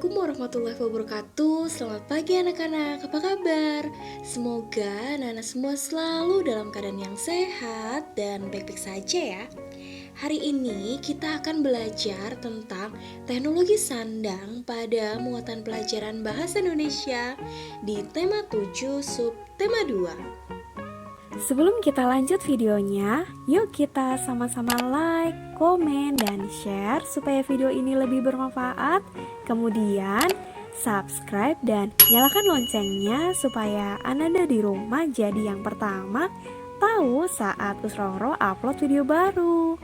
Assalamualaikum warahmatullahi wabarakatuh. Selamat pagi anak-anak, apa kabar? Semoga anak-anak semua selalu dalam keadaan yang sehat dan baik-baik saja ya. Hari ini kita akan belajar tentang teknologi sandang pada muatan pelajaran bahasa Indonesia di tema 7 sub tema 2. Sebelum kita lanjut videonya, yuk kita sama-sama like, komen, dan share supaya video ini lebih bermanfaat. Kemudian, subscribe dan nyalakan loncengnya supaya Anda di rumah jadi yang pertama tahu saat Usroro upload video baru.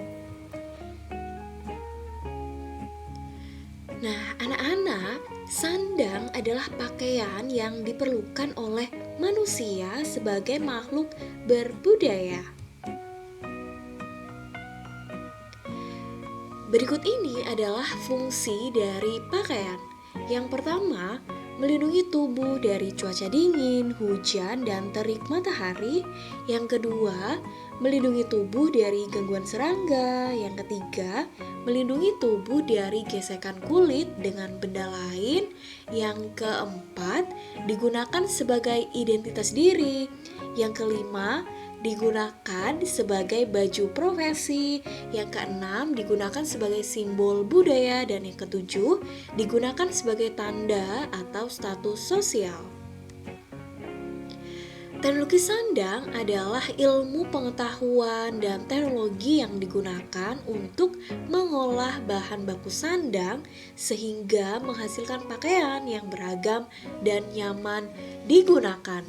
Nah, anak-anak, sandang adalah pakaian yang diperlukan oleh manusia sebagai makhluk berbudaya. Berikut ini adalah fungsi dari pakaian. Yang pertama, melindungi tubuh dari cuaca dingin, hujan, dan terik matahari. Yang kedua, melindungi tubuh dari gangguan serangga. Yang ketiga, melindungi tubuh dari gesekan kulit dengan benda lain. Yang keempat, digunakan sebagai identitas diri. Yang kelima, digunakan sebagai baju profesi. Yang keenam, digunakan sebagai simbol budaya. Dan yang ketujuh, digunakan sebagai tanda atau status sosial. Teknologi sandang adalah ilmu pengetahuan dan teknologi yang digunakan untuk mengolah bahan baku sandang sehingga menghasilkan pakaian yang beragam dan nyaman digunakan.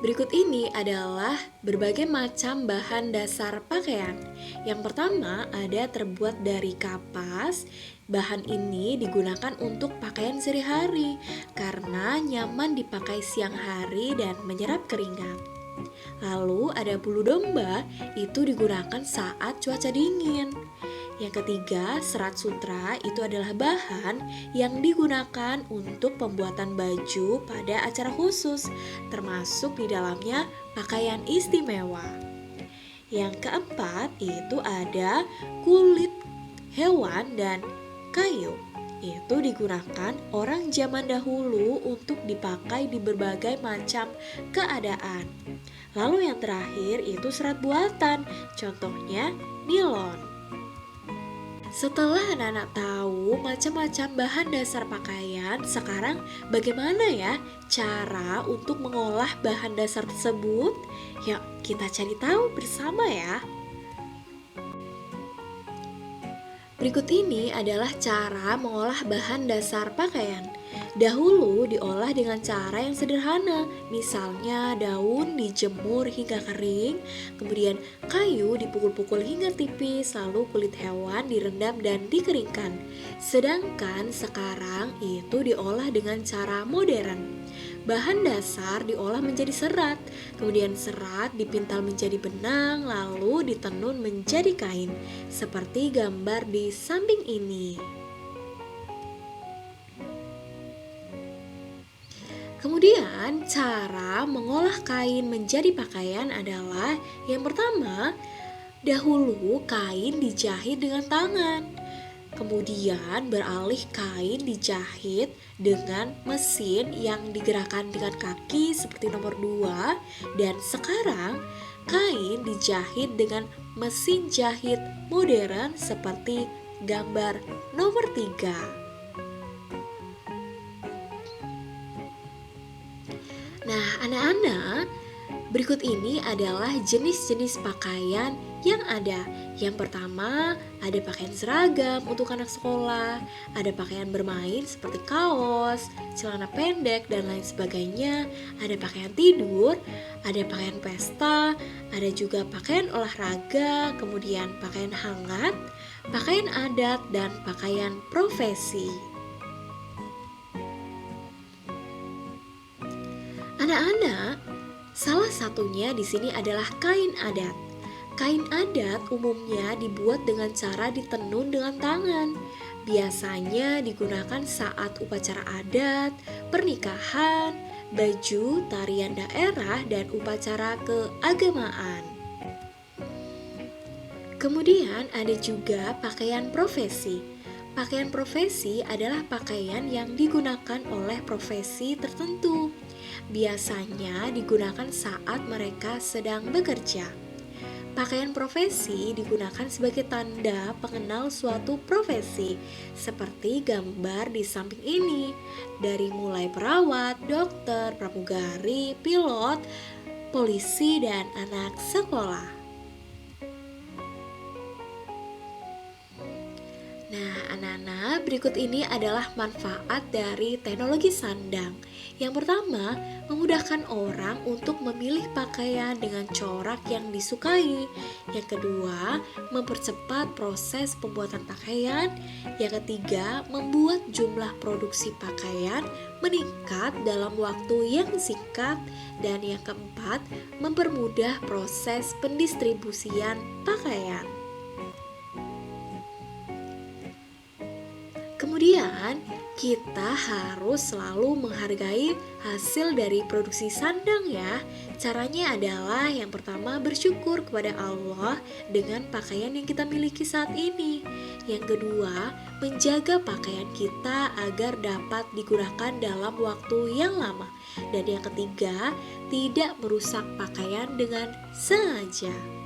Berikut ini adalah berbagai macam bahan dasar pakaian. Yang pertama ada terbuat dari kapas. Bahan ini digunakan untuk pakaian sehari-hari karena nyaman dipakai siang hari dan menyerap keringat. Lalu ada bulu domba, itu digunakan saat cuaca dingin. Yang ketiga, serat sutra itu adalah bahan yang digunakan untuk pembuatan baju pada acara khusus, termasuk di dalamnya pakaian istimewa. Yang keempat, itu ada kulit hewan dan kayu. Itu digunakan orang zaman dahulu untuk dipakai di berbagai macam keadaan. Lalu yang terakhir itu serat buatan, contohnya nilon. Setelah anak-anak tahu macam-macam bahan dasar pakaian, sekarang bagaimana ya cara untuk mengolah bahan dasar tersebut? Yuk kita cari tahu bersama ya. Berikut ini adalah cara mengolah bahan dasar pakaian. Dahulu diolah dengan cara yang sederhana, misalnya daun dijemur hingga kering, kemudian kayu dipukul-pukul hingga tipis, lalu kulit hewan direndam dan dikeringkan. Sedangkan sekarang itu diolah dengan cara modern. Bahan dasar diolah menjadi serat, kemudian serat dipintal menjadi benang, lalu ditenun menjadi kain, seperti gambar di samping ini. Kemudian cara mengolah kain menjadi pakaian adalah yang pertama, dahulu kain dijahit dengan tangan. Kemudian beralih kain dijahit dengan mesin yang digerakkan dengan kaki seperti nomor 2. Dan sekarang kain dijahit dengan mesin jahit modern seperti gambar nomor 3. Nah, anak-anak, berikut ini adalah jenis-jenis pakaian yang ada. Yang pertama, ada pakaian seragam untuk anak sekolah, ada pakaian bermain seperti kaos, celana pendek, dan lain sebagainya, ada pakaian tidur, ada pakaian pesta, ada juga pakaian olahraga, kemudian pakaian hangat, pakaian adat, dan pakaian profesi. Anak-anak, salah satunya di sini adalah kain adat. Kain adat umumnya dibuat dengan cara ditenun dengan tangan. Biasanya digunakan saat upacara adat, pernikahan, baju, tarian daerah, dan upacara keagamaan. Kemudian ada juga pakaian profesi. Pakaian profesi adalah pakaian yang digunakan oleh profesi tertentu. Biasanya digunakan saat mereka sedang bekerja. Pakaian profesi digunakan sebagai tanda pengenal suatu profesi, seperti gambar di samping ini. Dari mulai perawat, dokter, pramugari, pilot, polisi, dan anak sekolah. Nah, anak-anak, berikut ini adalah manfaat dari teknologi sandang. Yang pertama, memudahkan orang untuk memilih pakaian dengan corak yang disukai. Yang kedua, mempercepat proses pembuatan pakaian. Yang ketiga, membuat jumlah produksi pakaian meningkat dalam waktu yang singkat. Dan yang keempat, mempermudah proses pendistribusian pakaian. Kemudian, kita harus selalu menghargai hasil dari produksi sandang ya. Caranya adalah yang pertama bersyukur kepada Allah dengan pakaian yang kita miliki saat ini. Yang kedua, menjaga pakaian kita agar dapat digunakan dalam waktu yang lama. Dan yang ketiga, tidak merusak pakaian dengan sengaja.